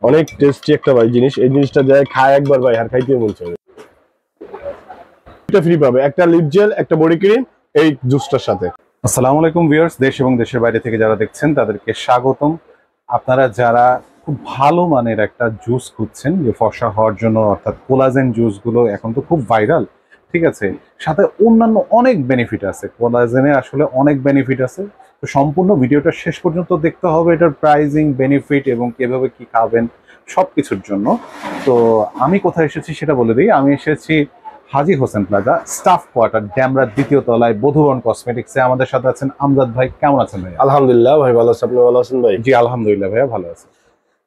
অনেক টেস্টি একটা ভাই জিনিস। এই জিনিসটা যায় খায় একবার ভাই আর খাইতে মন চায়। এটা ফ্রি পাবে, একটা লিপ জেল, একটা বডি ক্রিম এই জুসটার সাথে। আসসালামু আলাইকুম ভিউয়ার্স, দেশ এবং দেশের বাইরে থেকে যারা দেখছেন তাদেরকে স্বাগতম। আপনারা যারা খুব ভালো মানের একটা জুস খুঁজছেন যে ফর্সা হওয়ার জন্য, অর্থাৎ কোলাজেন জুসগুলো এখন তো খুব ভাইরাল, ঠিক আছে, সাথে অন্যান্য অনেক বেনিফিট আছে। কোলাজেনে আসলে অনেক বেনিফিট আছে। তো সম্পূর্ণ ভিডিওটা শেষ পর্যন্ত দেখতে হবে, এটার প্রাইজিং, বেনিফিট এবং কিভাবে কি খাবেন সব কিছুর জন্য। তো আমি কোথায় এসেছি সেটা বলে দিই। আমি এসেছি হাজী Hossain plaza, staff quarter, Demra দ্বিতীয় তলায়, বধুবন কসমেটিক্সে। আমাদের সাথে আছেন আমজাদ ভাই। কেমন আছেন ভাই? আলহামদুলিল্লাহ ভাই ভালো আছি, আপনি ভালো আছেন ভাই? জি আলহামদুলিল্লাহ ভাইয়া ভালো আছে।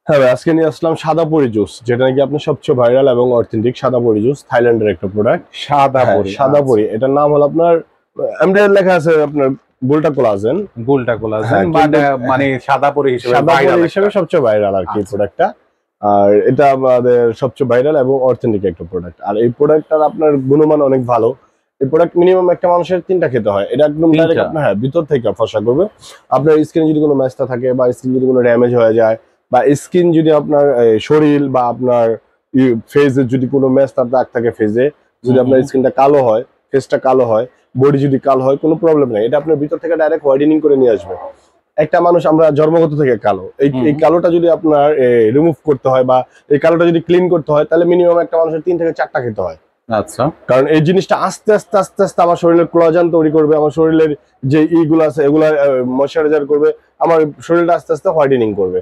হ্যাঁ ভাই, আজকে নিয়ে আসলাম সাদা পরি জুস, যেটা নাকি আপনার সবচেয়ে ভাইরাল এবং অথেন্টিক। সাদা পরি জুস থাইল্যান্ডের একটা প্রোডাক্ট। সাদা পরি এটার নাম হলো আপনার, এমডিআর লেখা আছে আপনার গোল্টা কোলাজেন। গোল্টা কোলাজেন মানে সাদা পরি হিসেবে সবচেয়ে ভাইরাল আর কি প্রোডাক্টটা। আর এটা আমাদের সবচেয়ে ভাইরাল এবং অথেন্টিক একটা প্রোডাক্ট। আর এই প্রোডাক্টটার আপনার গুণমান অনেক ভালো। এই প্রোডাক্ট মিনিমাম একটা মানুষের 3টা খেতে হয়। এটা একদম ডাইরেক্ট আপনার ভিতর থেকে ফসা করবে। আপনার স্কিনে যদি কোনো ম্যাচটা থাকে বা স্কিন যদি কোনো ড্যামেজ হয়ে যায়, বা স্কিন যদি আপনার শরীর বা আপনার ফেজে যদি কোনো ম্যাচটার দাগ থাকে, ফেজে যদি আপনার স্কিনটা কালো হয়, ফেসটা কালো হয়, বডি যদি কালো হয়, কোনো প্রবলেম নেই। এটা আপনার ভিতর থেকে ডাইরেক্ট হোয়াইটেনিং করে নিয়ে আসবে। একটা মানুষ আমরা জন্মগত থেকে কালো, এই কালোটা যদি আপনার রিমুভ করতে হয় বা এই কালোটা যদি ক্লিন করতে হয়, তাহলে মিনিমাম একটা মানুষের 3 থেকে 4টা খেতে হয়। আচ্ছা, কারণ এই জিনিসটা আস্তে আস্তে আস্তে আস্তে আমার শরীরের কোলাজেন তৈরি করবে, আমার শরীরের যে ইগুলো আছে এগুলা ময়শ্চারাইজার করবে, আমার শরীরটা আস্তে আস্তে হোয়াইটেনিং করবে।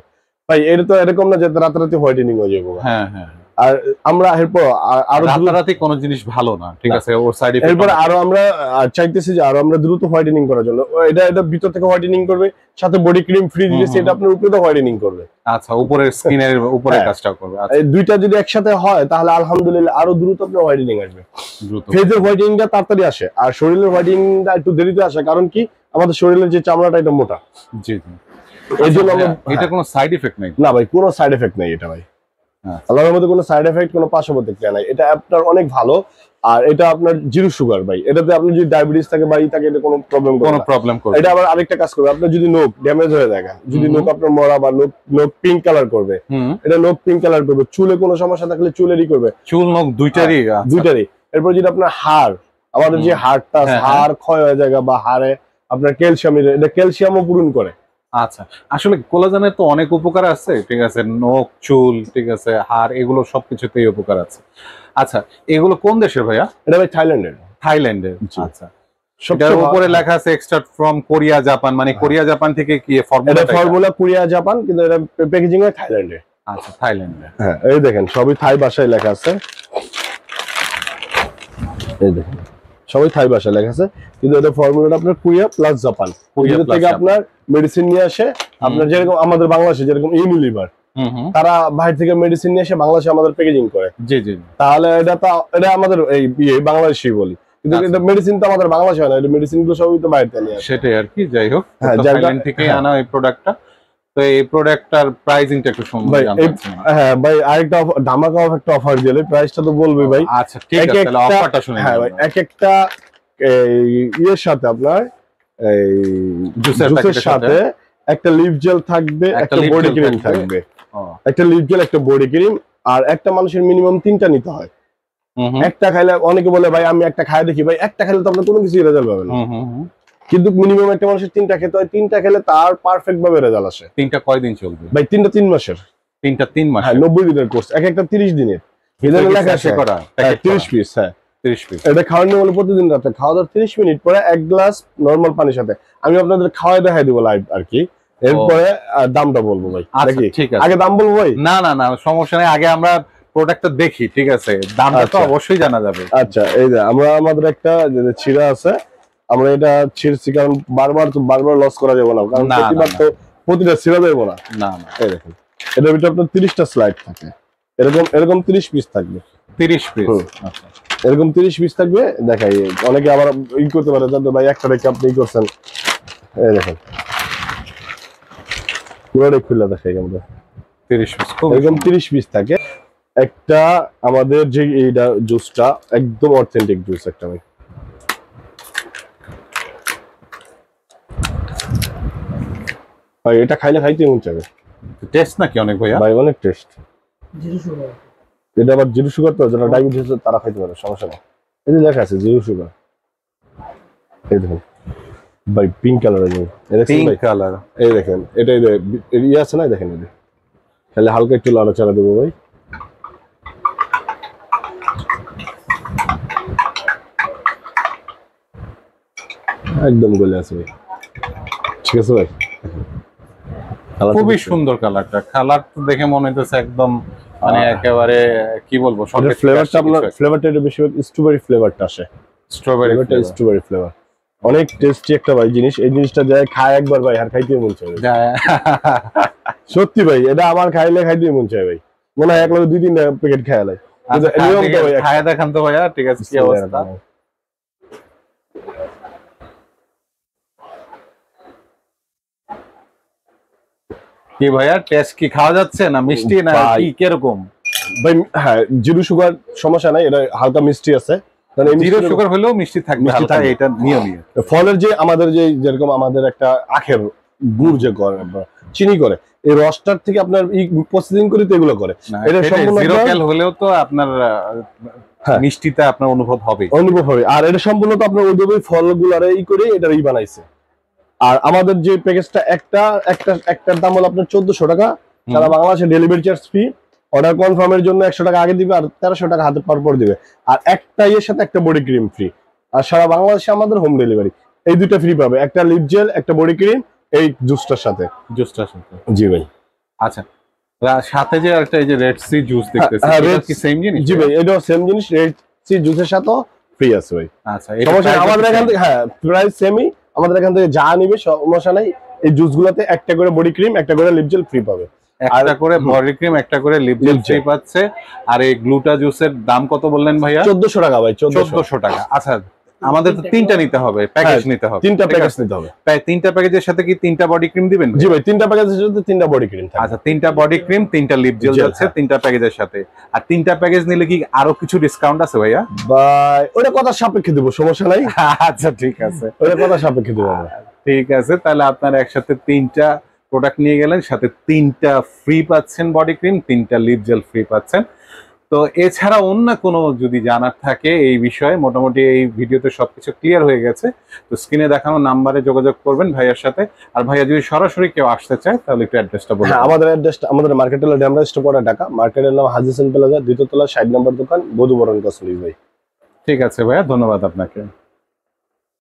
ভাই এটা তো এরকম না যে রাতারাতি হোয়াইটেনিং হয়ে যাবে। হ্যাঁ হ্যাঁ। আর আমরা এরপর আরো রাতারাতি কোনো জিনিস ভালো না, ঠিক আছে, ওর সাইড ইফেক্ট। এরপর আরো আমরা চাইতেছি যে আরো আমরা দ্রুত হোয়াইটেনিং করার জন্য এটা ভিতর থেকে হোয়াইটেনিং করবে, সাথে বডি ক্রিম ফ্রি দিয়েছে, এটা আপনার উপরে হোয়াইটেনিং করবে। আচ্ছা, উপরের স্কিনের উপরে কাজটা করবে। আচ্ছা, এই দুইটা যদি একসাথে হয় তাহলে আলহামদুলিল্লাহ আরো দ্রুত আপনার হোয়াইটেনিং আসবে। ফেজের হোয়াইটেনিংটা তাড়াতাড়ি আসে আর শরীরের হোয়াইটেনিংটা একটু দেরিতে আসে। কারণ কি, আমাদের শরীরের যে চামড়াটা এটা মোটা। জি জি। এই জন্য এটা কোনো সাইড ইফেক্ট নাই? না ভাই, কোনো সাইড এফেক্ট নেই এটা ভাই। আল্লাহর মধ্যে কোনো সাইড এফেক্ট, কোনো পার্শ্ব প্রতিক্রিয়া নাই। এটা আপনার অনেক ভালো। আর এটা আপনার জিরো সুগার ভাই। এটাতে আপনার যদি ডায়াবেটিস থাকে বা থাকে, এটা কোনো প্রবলেম করবে। এটা আবার আরেকটা কাজ করবে, আপনার যদি নখ ড্যামেজ হয়ে যায়, যদি নখ আপনার মরা বা নখ পিঙ্ক কালার করবে, এটা নখ পিঙ্ক কালার করবে। চুলে কোনো সমস্যা থাকলে চুলেরই করবে, চুল নখ দুইটারই। এরপর যদি আপনার হাড়, আমাদের যে হাড়টা হাড় ক্ষয় হয়ে যায় বা হাড়ে আপনার ক্যালসিয়াম, এটা ক্যালসিয়ামও পূরণ করে। আচ্ছা, আসলে কোলাজেনের তো অনেক উপকার আছে, ঠিক আছে, নখ, চুল, ঠিক আছে, হাড়, এগুলো সবকিছুতেই উপকার আছে। আচ্ছা, এগুলো কোন দেশের ভাইয়া? এটা ভাই থাইল্যান্ডের। আচ্ছা, সবটার উপরে লেখা আছে এক্সট্রাক্ট ফ্রম কোরিয়া জাপান, মানে কোরিয়া জাপান থেকে কি ফর্মুলা কোরিয়া জাপান, কিন্তু এটা প্যাকেজিং এ থাইল্যান্ডে। আচ্ছা, থাইল্যান্ডে। হ্যাঁ, এই দেখেন সবই থাই ভাষায় লেখা আছে। এই দেখেন সবই থাই ভাষায় লেখা আছে, কিন্তু এটা ফর্মুলাটা আপনার কোরিয়া প্লাস জাপান। কোরিয়া থেকে আপনার মেডিসিন নিয়ে আসে। আপনার যেরকম আমাদের বাংলাদেশে যেরকম ইউনিলিভার, তারা বাইরে থেকে মেডিসিন নিয়ে এসে বাংলাদেশে আমাদের প্যাকেজিং করে। জি জি। তাহলে এটা আমাদের এই বাংলাদেশি বলি, কিন্তু এটা মেডিসিন তো আমাদের বাংলাদেশে হয় না, এটা মেডিসিন গুলো সবই তো বাইরে থেকে আসে। সেটাই আর কি। যাই হোক, থাইল্যান্ড থেকে আনা এই প্রোডাক্টটা। তো এই প্রোডাক্টটার প্রাইসিংটা একটু সম্ভব জানতে চাচ্ছি। হ্যাঁ ভাই, আরেকটা ধামাকা একটা অফার দিলে প্রাইসটা তো বলবি ভাই। আচ্ছা ঠিক আছে, তাহলে অফারটা শুনে নিন। হ্যাঁ ভাই, এক একটা ইয়ের সাথে আপনার এই জুসের সাথে একটা লিপ জেল থাকবে, একটা বডি ক্রিম থাকবে। একটা লিপ জেল, একটা বডি ক্রিম। আর একটা মানুষের মিনিমাম 3টা নিতে হয়। একটা খাইলে, অনেকে বলে ভাই আমি একটা খাই দেখি, ভাই একটা খেলে তো আপনার কোনো কিছু রেজাল্ট পাবেন না। কিন্তু মিনিমাম একটা মানুষের 3টা খেতে হয়। 3টা খেলে তার পারফেক্ট ভাবে রেজাল্ট আসে। 3টা কয়দিন চলবে ভাই? 3টা 3 মাসের। 3টা 3 মাস? হ্যাঁ, 90 দিনের কোর্স। একটা 30 দিনের। এখানে লেখা আছে 30 পিস। হ্যাঁ 30 পিস। এটা খাওয়ার নিয়ম হলো প্রতিদিন রাতে খাওয়া দাওয়ার 30 মিনিট পরে 1 গ্লাস নরমাল পানির সাথে। আমি আপনাদের খাওয়াই দেখাই দিব লাইভ আর কি। এরপরে দামটা বলবো ভাই। ঠিক আছে, আগে দাম বলবো ভাই? না না না, সমস্যা নেই, আগে আমরা প্রোডাক্টটা দেখি, ঠিক আছে, দামটা তো অবশ্যই জানা যাবে। আচ্ছা, এই যে আমাদের একটা যে ছিড়া আছে, আমরা এটা ছিড়ছি কারণ বারবার লস করা যাবে না, কারণ প্রতিবার তো প্রতিটা ছিড়া যাবে না। না না, এই দেখেন এটার ভিতরে আপনার 30টা স্লাইড থাকে। এরকম 30 পিস থাকবে। 30 পিস? আচ্ছা, এরকম 30 পিস থাকবে। দেখাই, অনেকে আবার ই করতে পারে জানতে ভাই একটা রেখে আপনি করছেন। এই দেখেন পুরোটাই খুলে দেখাই আমরা। 30 পিস, এরকম 30 পিস থাকে। একটা আমাদের যে এইটা জুসটা একদম অথেন্টিক জুস একটা ভাই। ভাই এটা খাইলে খাইতে মন চাবে। টেস্ট নাকি অনেক ভাইয়া? ভাই অনেক টেস্ট। এটা আবার জিরো সুগার, তো যারা ডায়াবেটিস আছে তারা খাইতে পারে, সমস্যা নেই। এই যে লেখা আছে জিরো সুগার, এই দেখুন ভাই পিঙ্ক কালারের জিনিস, পিঙ্ক কালার। এই দেখেন এটা ইয়ে আছে না, দেখেন এটা তাহলে হালকা একটু লাড়াচাড়া দেবো ভাই। একদম গলে আছে ভাই, ঠিক আছে ভাই। খুবই সুন্দর কালারটা, কালার তো দেখে মনে হচ্ছে একদম মানে একেবারে কি বলবো, ফ্লেভারটা আপনার ফ্লেভারটা এটা বেশিরভাগ স্ট্রবেরি ফ্লেভারটা আসে, স্ট্রবেরি ফ্লেভার অনেক টেস্টি একটা ভাই জিনিস। এই জিনিসটা যায় খায় একবার ভাই আর খাইতে মন চায় সত্যি ভাই, এটা আমার খাইলে খাইতে মন চায় ভাই, মনে হয় এক লগে 2-3টা প্যাকেট খাইলে। খায়া দেখান তো ভাইয়া, ঠিক আছে কি অবস্থা? কি ভাইয়া টেস্ট কি খাওয়া যাচ্ছে না মিষ্টি না কি কিরকম? ভাই হ্যাঁ জিরো সুগার সমস্যা নাই, এটা হালকা মিষ্টি আছে, মানে জিরো সুগার হলেও মিষ্টি থাকবে হালকা, এটা নিয়মই। ফলের যে আমাদের যে যেরকম আমাদের একটা আখের গুড় যে করে চিনি করে, এই রসটার থেকে আপনার প্রসেসিং করে তো এগুলো করে, এটা সম্পূর্ণ জিরো ক্যাল হলেও তো আপনার মিষ্টিটা আপনার অনুভব হবে। আর এটা সম্পূর্ণ তো আপনার ওইভাবে ফলগুলারে করে এটারই বানাইছে। আর আমাদের যে প্যাকেজটা একটার দাম হলো আপনার 1400 টাকা, সারা বাংলাদেশে ডেলিভারি চার্জ ফ্রি, অর্ডার কনফার্মের জন্য 100 টাকা আগে দিবে আর 1300 টাকা হাতে পার পর দিবে, আর একটা এর সাথে একটা বডি ক্রিম ফ্রি। আর সারা বাংলাদেশে আমাদের হোম ডেলিভারি, এই দুটো ফ্রি পাবে, একটা লিপ জেল একটা বডি ক্রিম এই জুসটার সাথে। জি ভাই। আচ্ছা, সাথে যে একটা এই যে রেড সি জুস দেখতেছি, এটা কি সেম জিনিস? জি ভাই, এটাও সেম জিনিস, রেড সি জুসের সাথেও ফ্রি আছে ভাই। আচ্ছা, আমাদের এখান থেকে হ্যাঁ প্রাইস সেমই, আমাদের এখান থেকে যা নিবে সমস্যা নাই। এই জুসগুলোতে একটা করে বডি ক্রিম একটা করে লিপ জেল ফ্রি পাবে, একটা করে বডি ক্রিম একটা করে লিপ জেল ফ্রি পাচ্ছে। আর এই গ্লুটা জুসের দাম কত বললেন ভাইয়া? 1400 টাকা ভাই, 1400 টাকা। আচ্ছা, আমাদের তো 3টা নিতে হবে, প্যাকেজ নিতে হবে, 3টা প্যাকেজ নিতে হবে। তাই 3টা প্যাকেজের সাথে কি 3টা বডি ক্রিম দিবেন? জি ভাই, 3টা প্যাকেজের সাথে 3টা বডি ক্রিম থাকবে। আচ্ছা, 3টা বডি ক্রিম 3টা লিপ জেল যাচ্ছে 3টা প্যাকেজের সাথে। আর 3টা প্যাকেজ নিলে কি আরো কিছু ডিসকাউন্ট আছে ভাইয়া? ভাই ওটা কথা সাপেক্ষে দেব, সমস্যা নাই। আচ্ছা ঠিক আছে, ওটা কথা সাপেক্ষে দেব। ঠিক আছে, তাহলে আপনারা একসাথে 3টা প্রোডাক্ট নিয়ে গেলেন, সাথে 3টা ফ্রি পাচ্ছেন বডি ক্রিম, 3টা লিপ জেল ফ্রি পাচ্ছেন। তো এছাড়া অন্য কোনো যদি জানার থাকে এই বিষয়ে, মোটামুটি এই ভিডিওতে সবকিছু ক্লিয়ার হয়ে গেছে। তো স্ক্রিনে দেখানো নাম্বারে যোগাযোগ করবেন ভাইয়ার সাথে। আর ভাইয়া যদি সরাসরি কেউ আসতে চায় তাহলে একটু অ্যাড্রেসটা বলুন। হ্যাঁ, আমাদের অ্যাড্রেসটা আমাদের মার্কেট হলো ড্যামরা স্টোর ঢাকা, মার্কেটের নাম হাজি সেন প্লাজা, 2য় তলা 60 নম্বর দোকান, বধুবরণ কসমেটিক্স ভাই। ঠিক আছে ভাইয়া, ধন্যবাদ আপনাকে।